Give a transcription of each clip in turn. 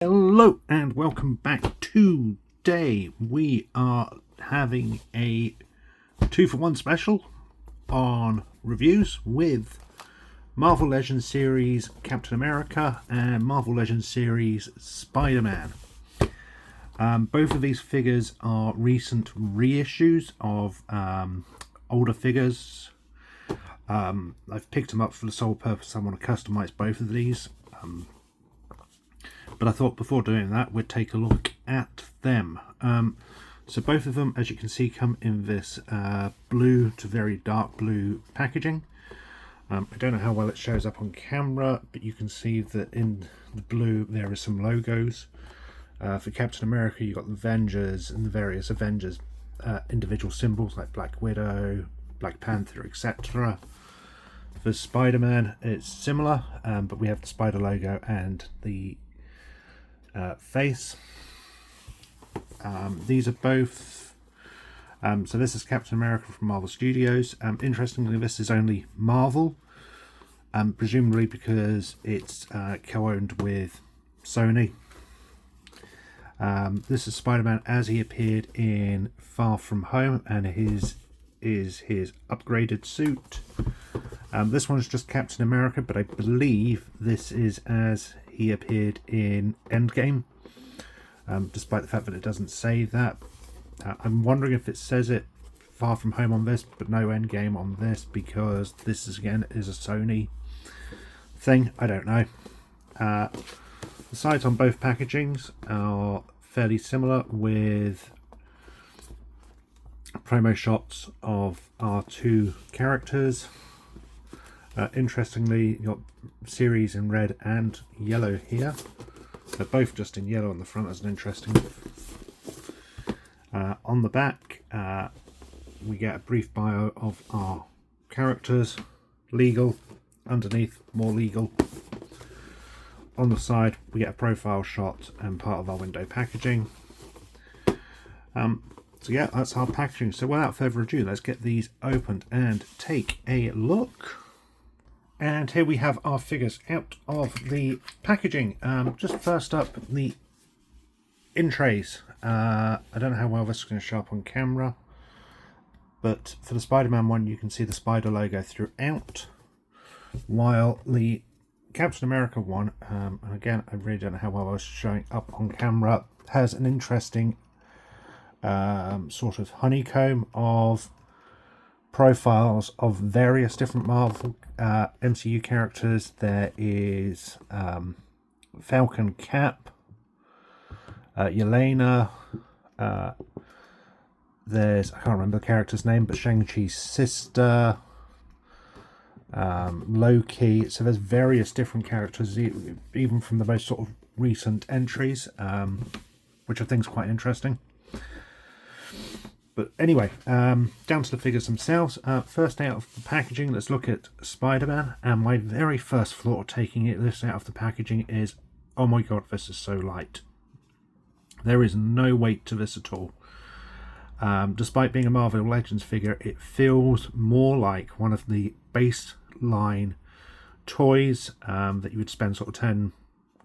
Hello and welcome back. Today we are having a 2-for-1 special on reviews with Marvel Legends series Captain America and Marvel Legends series Spider-Man. Both of these figures are recent reissues of older figures. I've picked them up for the sole purpose I want to customize both of these. But I thought before doing that we'd take a look at them. So both of them, as you can see, come in this blue to very dark blue packaging. I don't know how well it shows up on camera, but you can see that in the blue there are some logos. For Captain America you've got the Avengers and the various Avengers individual symbols like Black Widow, Black Panther, etc. For Spider-Man it's similar, but we have the spider logo and the face. These are both so this is Captain America from Marvel Studios. Interestingly, this is only Marvel, presumably because it's co-owned with Sony. This is Spider-Man as he appeared in Far From Home, and his upgraded suit. This one is just Captain America, but I believe this is as he appeared in Endgame, despite the fact that it doesn't say that. I'm wondering if it says it Far From Home on this, but no Endgame on this, because this is again is a Sony thing. I don't know. The sides on both packagings are fairly similar, with promo shots of our two characters. Interestingly, you've got series in red and yellow here. They're both just in yellow on the front as an interesting. On the back, we get a brief bio of our characters. Legal. Underneath, more legal. On the side, we get a profile shot and part of our window packaging. So yeah, that's our packaging. So without further ado, let's get these opened and take a look. And here we have our figures out of the packaging. Just first up, the in trays. I don't know how well this is going to show up on camera, but for the Spider-Man one you can see the spider logo throughout, while the Captain America one, and again I really don't know how well it's showing up on camera, has an interesting sort of honeycomb of profiles of various different Marvel MCU characters. There is Falcon, Cap, Yelena, there's, I can't remember the character's name, but Shang-Chi's sister, Loki. So there's various different characters, even from the most sort of recent entries, which I think is quite interesting. But anyway, down to the figures themselves. First out of the packaging, let's look at Spider-Man. And my very first thought taking this out of the packaging is, oh my god, this is so light. There is no weight to this at all. Despite being a Marvel Legends figure, it feels more like one of the baseline toys that you would spend sort of 10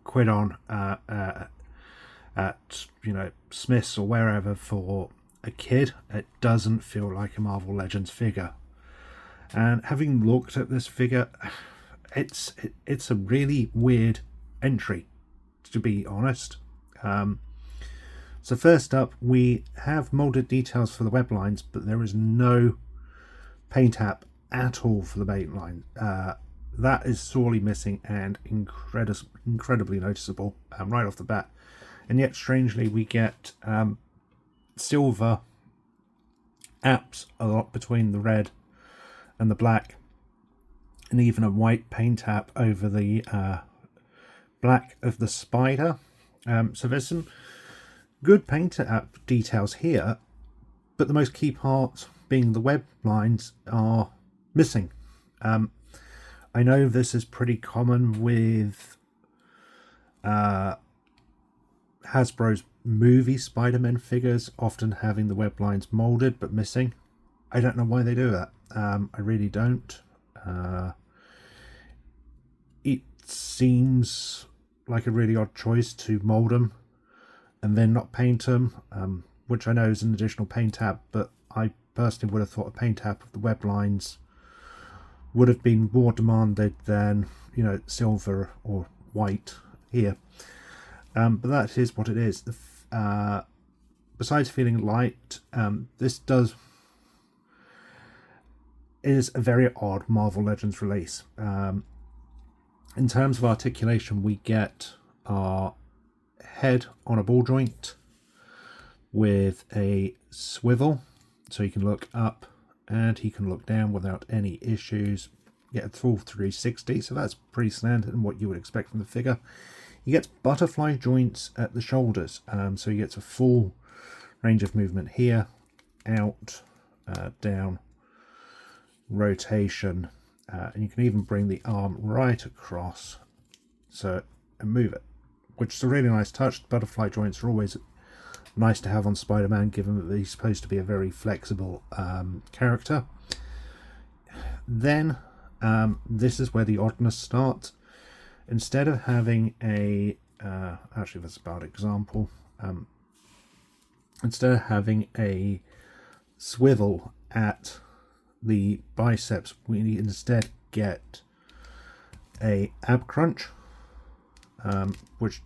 quid on at, you know, Smith's or wherever for a kid. It doesn't feel like a Marvel Legends figure. And having looked at this figure, it's a really weird entry, to be honest. So first up, we have molded details for the web lines, but there is no paint app at all for the paint line. That is sorely missing and incredibly noticeable right off the bat. And yet, strangely, we get silver apps a lot between the red and the black, and even a white paint app over the black of the spider. So there's some good paint app details here, but the most key parts, being the web lines, are missing. I know this is pretty common with Hasbro's movie Spider-Man figures, often having the web lines molded but missing. I don't know why they do that. I really don't. It seems like a really odd choice to mould them and then not paint them, which I know is an additional paint tab, but I personally would have thought a paint tab of the web lines would have been more demanded than, you know, silver or white here. But that is what it is. Besides feeling light, this is a very odd Marvel Legends release. In terms of articulation, we get our head on a ball joint with a swivel, so he can look up and he can look down without any issues. Get a full 360, so that's pretty standard and what you would expect from the figure. He gets butterfly joints at the shoulders, so he gets a full range of movement here, out, down, rotation, and you can even bring the arm right across and move it, which is a really nice touch. The butterfly joints are always nice to have on Spider-Man, given that he's supposed to be a very flexible character. Then this is where the oddness starts. Instead of having a actually that's a bad example. Instead of having a swivel at the biceps, we instead get a ab crunch, which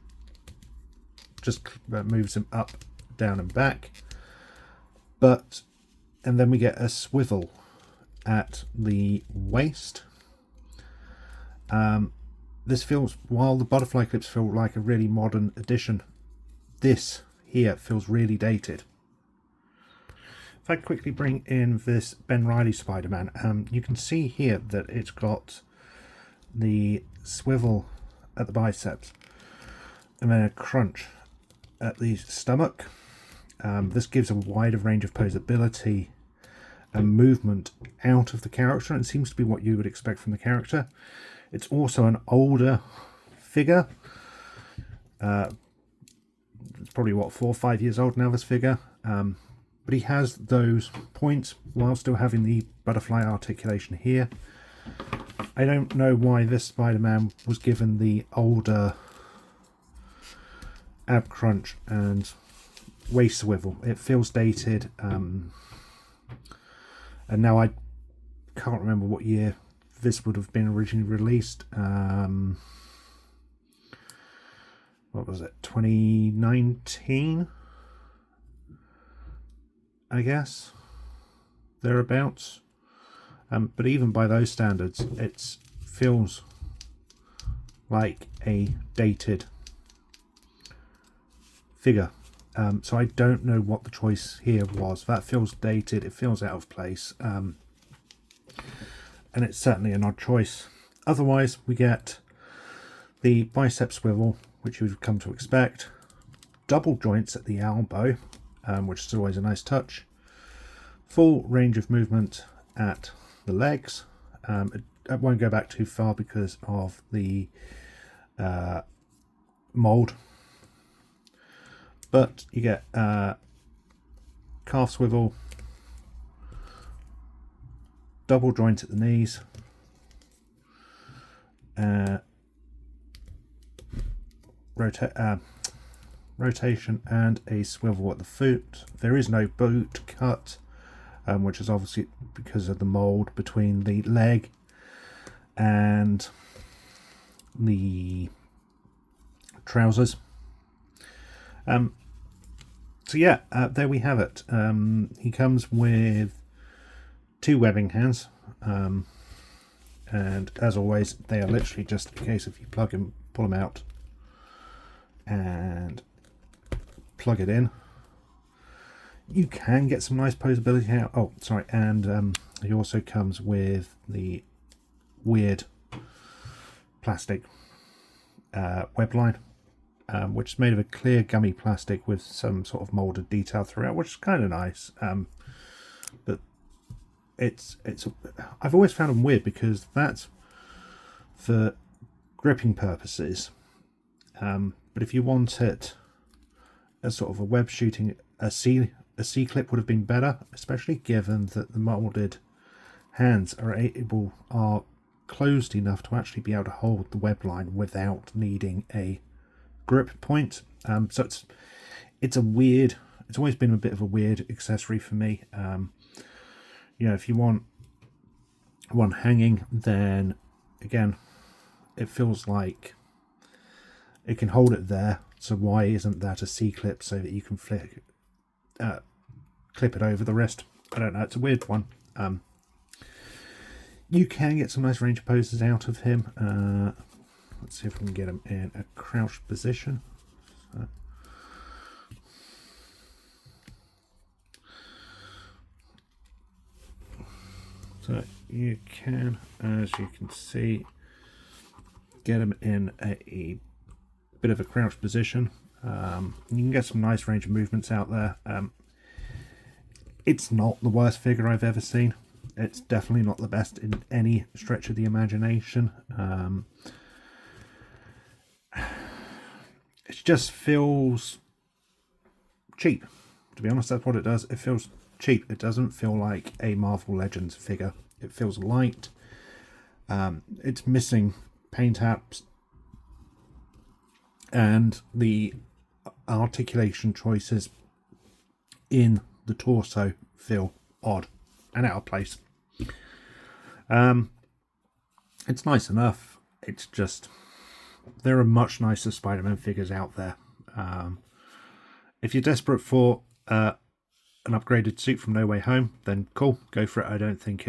just moves him up, down and back. And then we get a swivel at the waist. This feels, while the butterfly clips feel like a really modern addition, this here feels really dated. If I quickly bring in this Ben Reilly Spider-Man, you can see here that it's got the swivel at the biceps and then a crunch at the stomach. This gives a wider range of posability and movement out of the character, and it seems to be what you would expect from the character. It's also an older figure. It's probably, what, 4 or 5 years old now, this figure. But he has those points while still having the butterfly articulation here. I don't know why this Spider-Man was given the older ab crunch and waist swivel. It feels dated. And now I can't remember what year this would have been originally released. What was it? 2019? I guess. Thereabouts. But even by those standards, it feels like a dated figure. So I don't know what the choice here was. That feels dated. It feels out of place. And it's certainly an odd choice. Otherwise, we get the bicep swivel, which you've come to expect. Double joints at the elbow, which is always a nice touch. Full range of movement at the legs. I won't go back too far because of the mould. But you get calf swivel, double joint at the knees, rotation and a swivel at the foot. There is no boot cut, which is obviously because of the mould between the leg and the trousers. So yeah, there we have it. He comes with 2 webbing hands, and as always, they are literally just a case of you pull them out and plug it in. You can get some nice posability out. Oh, sorry, and he also comes with the weird plastic web line, which is made of a clear gummy plastic with some sort of molded detail throughout, which is kind of nice. But I've always found them weird because that's for gripping purposes. But if you want it as sort of a web shooting, a C clip would have been better, especially given that the molded hands are closed enough to actually be able to hold the web line without needing a grip point. So it's a weird. It's always been a bit of a weird accessory for me. If you want one hanging, then again, it feels like it can hold it there. So why isn't that a C-clip so that you can clip it over the wrist? I don't know. It's a weird one. You can get some nice range of poses out of him. Let's see if we can get him in a crouched position. So you can, as you can see, get him in a bit of a crouched position. You can get some nice range of movements out there. It's not the worst figure I've ever seen. It's definitely not the best in any stretch of the imagination. It just feels cheap. To be honest, that's what it does. It feels cheap. It doesn't feel like a Marvel Legends figure. It feels light. It's missing paint apps, and the articulation choices in the torso feel odd and out of place. It's nice enough. It's just there are much nicer Spider-Man figures out there. If you're desperate for an upgraded suit from No Way Home, then cool, go for it. I don't think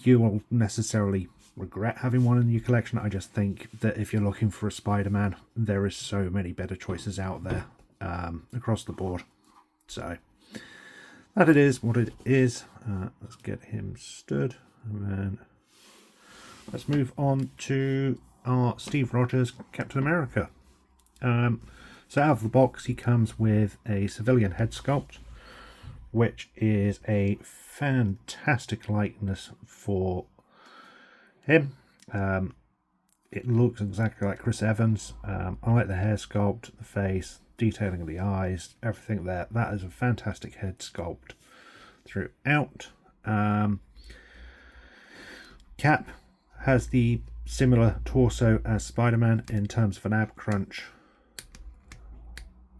you will necessarily regret having one in your collection. I just think that if you're looking for a Spider-Man, there is so many better choices out there across the board. So that it is what it is. Let's get him stood, and then let's move on to our Steve Rogers Captain America. So out of the box, he comes with a civilian head sculpt, which is a fantastic likeness for him. It looks exactly like Chris Evans. I like the hair sculpt, the face, detailing of the eyes, everything there. That is a fantastic head sculpt throughout. Cap has the similar torso as Spider-Man in terms of an ab crunch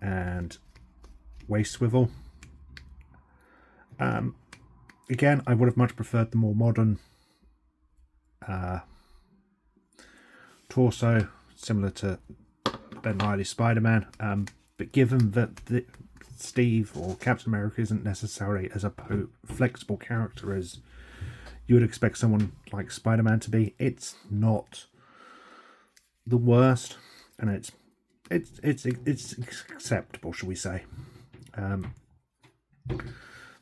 and waist swivel. Again, I would have much preferred the more modern torso, similar to Ben Reilly's Spider-Man. But given that Steve or Captain America isn't necessarily as a flexible character as you would expect someone like Spider-Man to be, it's not the worst, and it's acceptable, shall we say.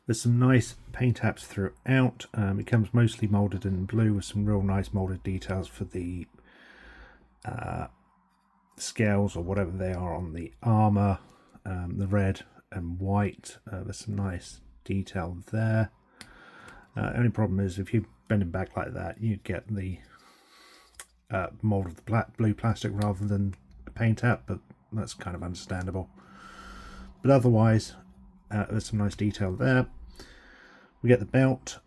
There's some nice paint apps throughout. It comes mostly molded in blue with some real nice molded details for the scales or whatever they are on the armor, the red and white. There's some nice detail there. Only problem is if you bend it back like that, you get the mold of the blue plastic rather than a paint app, but that's kind of understandable. But otherwise, there's some nice detail there. We get the belt.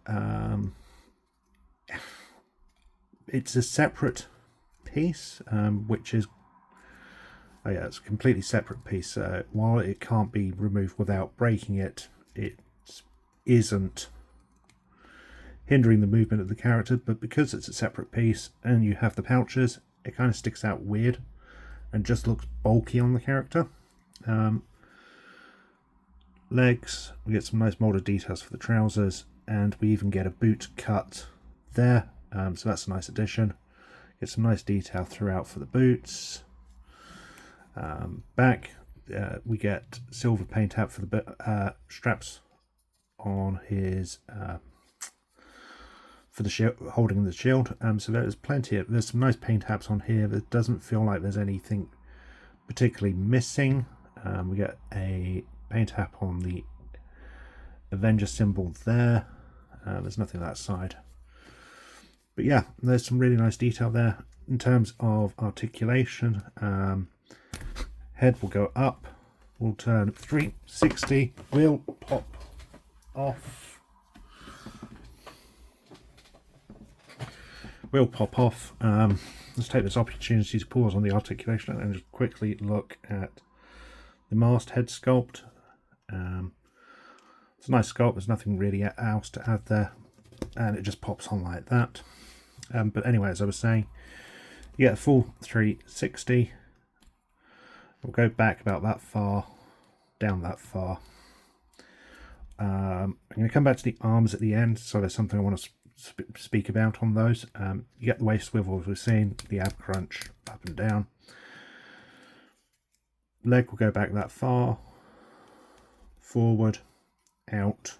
It's a separate piece, which is it's a completely separate piece. While it can't be removed without breaking it, it isn't hindering the movement of the character, but because it's a separate piece and you have the pouches, it kind of sticks out weird and just looks bulky on the character. Legs, we get some nice molded details for the trousers, and we even get a boot cut there, so that's a nice addition. Get some nice detail throughout for the boots. Back, we get silver paint app for the straps on his for the shield, holding the shield. So there's there's some nice paint apps on here. That doesn't feel like there's anything particularly missing. We get a paint app on the Avenger symbol there. There's nothing that side, but yeah, there's some really nice detail there in terms of articulation. Head will go up, will turn 360, will pop off, will pop off. Let's take this opportunity to pause on the articulation and just quickly look at the masthead sculpt. It's a nice sculpt, there's nothing really else to add there, and it just pops on like that. But anyway, as I was saying, you get a full 360. We'll go back about that far, down that far. I'm going to come back to the arms at the end, so there's something I want to speak about on those. You get the waist swivel as we've seen, the ab crunch up and down. Leg will go back that far, forward, out,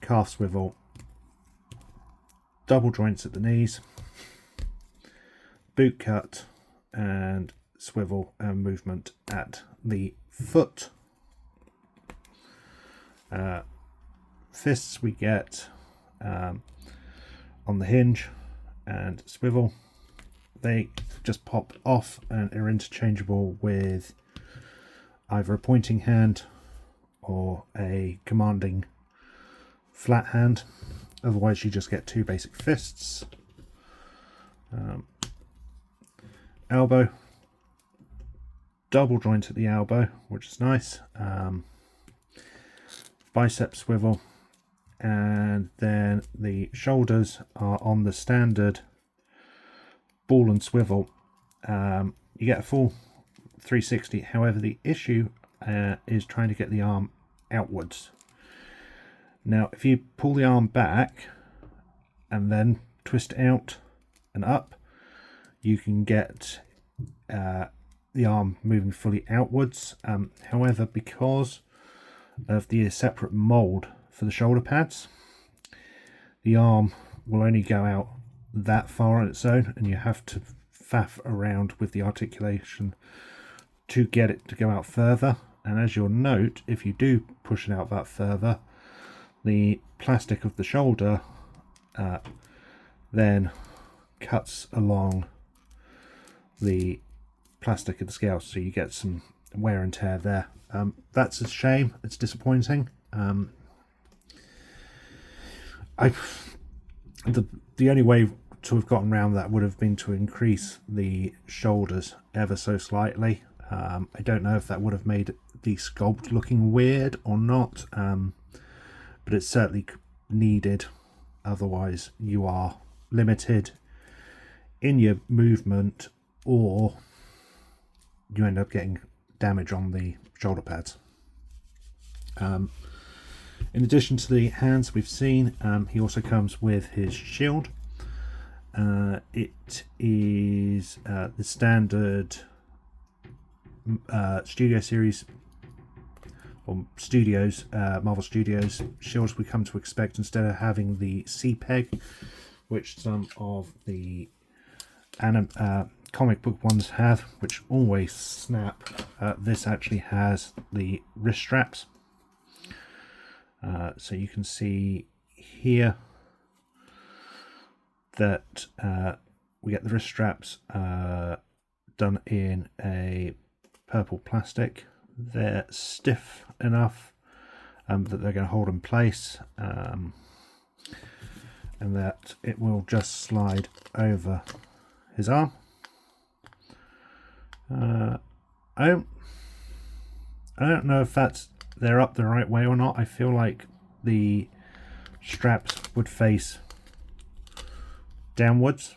calf swivel, double joints at the knees, boot cut, and swivel and movement at the foot. Fists we get on the hinge and swivel. They just pop off and are interchangeable with either a pointing hand or a commanding flat hand. Otherwise you just get two basic fists. Elbow, double joint at the elbow, which is nice. Bicep swivel, and then the shoulders are on the standard ball and swivel. You get a full 360. However, the issue is trying to get the arm outwards. Now, if you pull the arm back and then twist out and up, you can get the arm moving fully outwards. However, because of the separate mold for the shoulder pads, the arm will only go out that far on its own, and you have to faff around with the articulation to get it to go out further. And as you'll note, if you do push it out that further, the plastic of the shoulder then cuts along the plastic of the scale, so you get some wear and tear there. That's a shame, it's disappointing. The only way to have gotten around that would have been to increase the shoulders ever so slightly. I don't know if that would have made the sculpt looking weird or not, but it's certainly needed. Otherwise you are limited in your movement, or you end up getting damage on the shoulder pads. In addition to the hands we've seen, he also comes with his shield. It is the standard Studio Series or Studios, Marvel Studios shields we come to expect, instead of having the C-peg, which some of the comic book ones have, which always snap. This actually has the wrist straps. So you can see here that we get the wrist straps done in a purple plastic. They're stiff enough that they're going to hold in place, and that it will just slide over his arm. I don't know if they're up the right way or not. I feel like the straps would face downwards,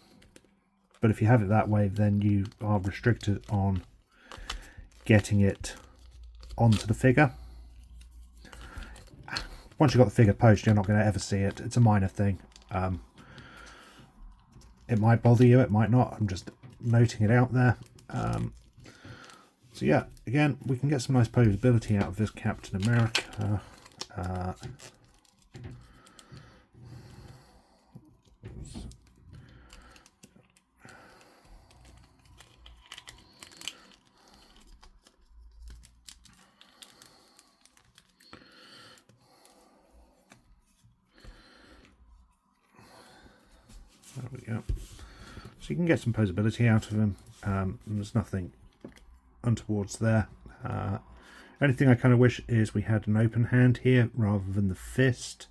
but if you have it that way, then you are restricted on getting it onto the figure. Once you've got the figure posted, you're not going to ever see it. It's a minor thing. It might bother you, it might not. I'm just noting it out there. So yeah, again, we can get some nice posability out of this Captain America. There we go. So you can get some posability out of him. There's nothing untowards there. Anything I kind of wish is we had an open hand here rather than the fist.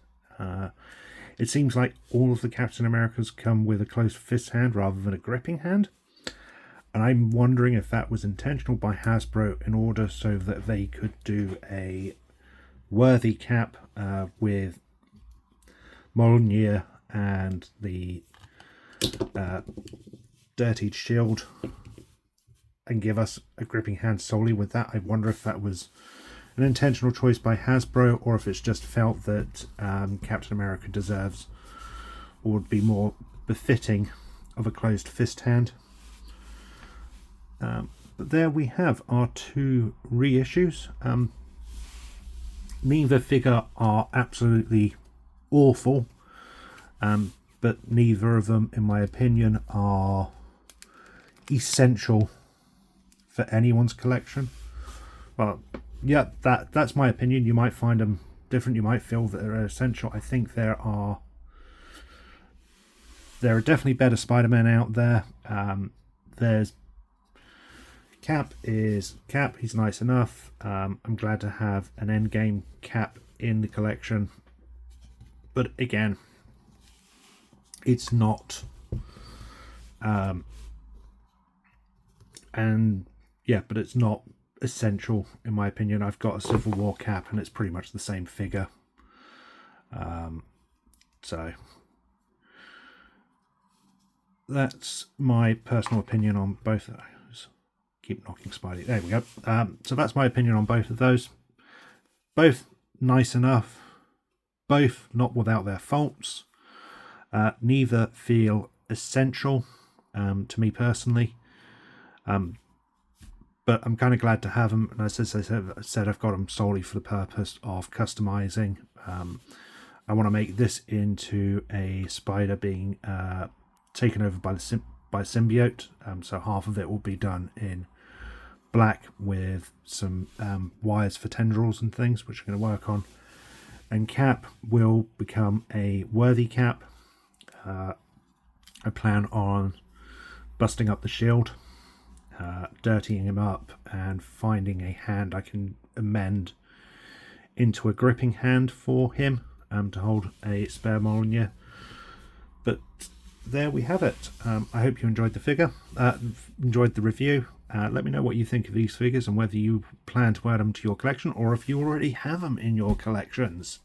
It seems like all of the Captain Americas come with a closed fist hand rather than a gripping hand. And I'm wondering if that was intentional by Hasbro in order so that they could do a worthy cap with Mjolnir and the dirtied shield and give us a gripping hand solely with that. I wonder if that was an intentional choice by Hasbro or if it's just felt that Captain America deserves or would be more befitting of a closed fist hand. But there we have our two reissues. Neither figure are absolutely awful, but neither of them, in my opinion, are essential for anyone's collection. Well, yeah, that's my opinion. You might find them different. You might feel that they're essential. I think there are definitely better Spider-Man out there. There's Cap is Cap. He's nice enough. I'm glad to have an Endgame Cap in the collection, but again, it's not. But it's not essential in my opinion. I've got a Civil War Cap, and it's pretty much the same figure. So that's my personal opinion on both of those. Keep knocking Spidey. There we go. So that's my opinion on both of those. Both nice enough. Both not without their faults. Neither feel essential to me personally. But I'm kind of glad to have them. And as I said, I've got them solely for the purpose of customizing. I want to make this into a spider being taken over by the symbiote. So half of it will be done in black with some wires for tendrils and things, which I'm going to work on. And Cap will become a worthy Cap. I plan on busting up the shield, dirtying him up, and finding a hand I can amend into a gripping hand for him to hold a spare Mjolnir. But there we have it. I hope you enjoyed the figure, enjoyed the review. Let me know what you think of these figures and whether you plan to add them to your collection or if you already have them in your collections.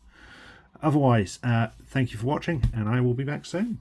Otherwise, thank you for watching, and I will be back soon.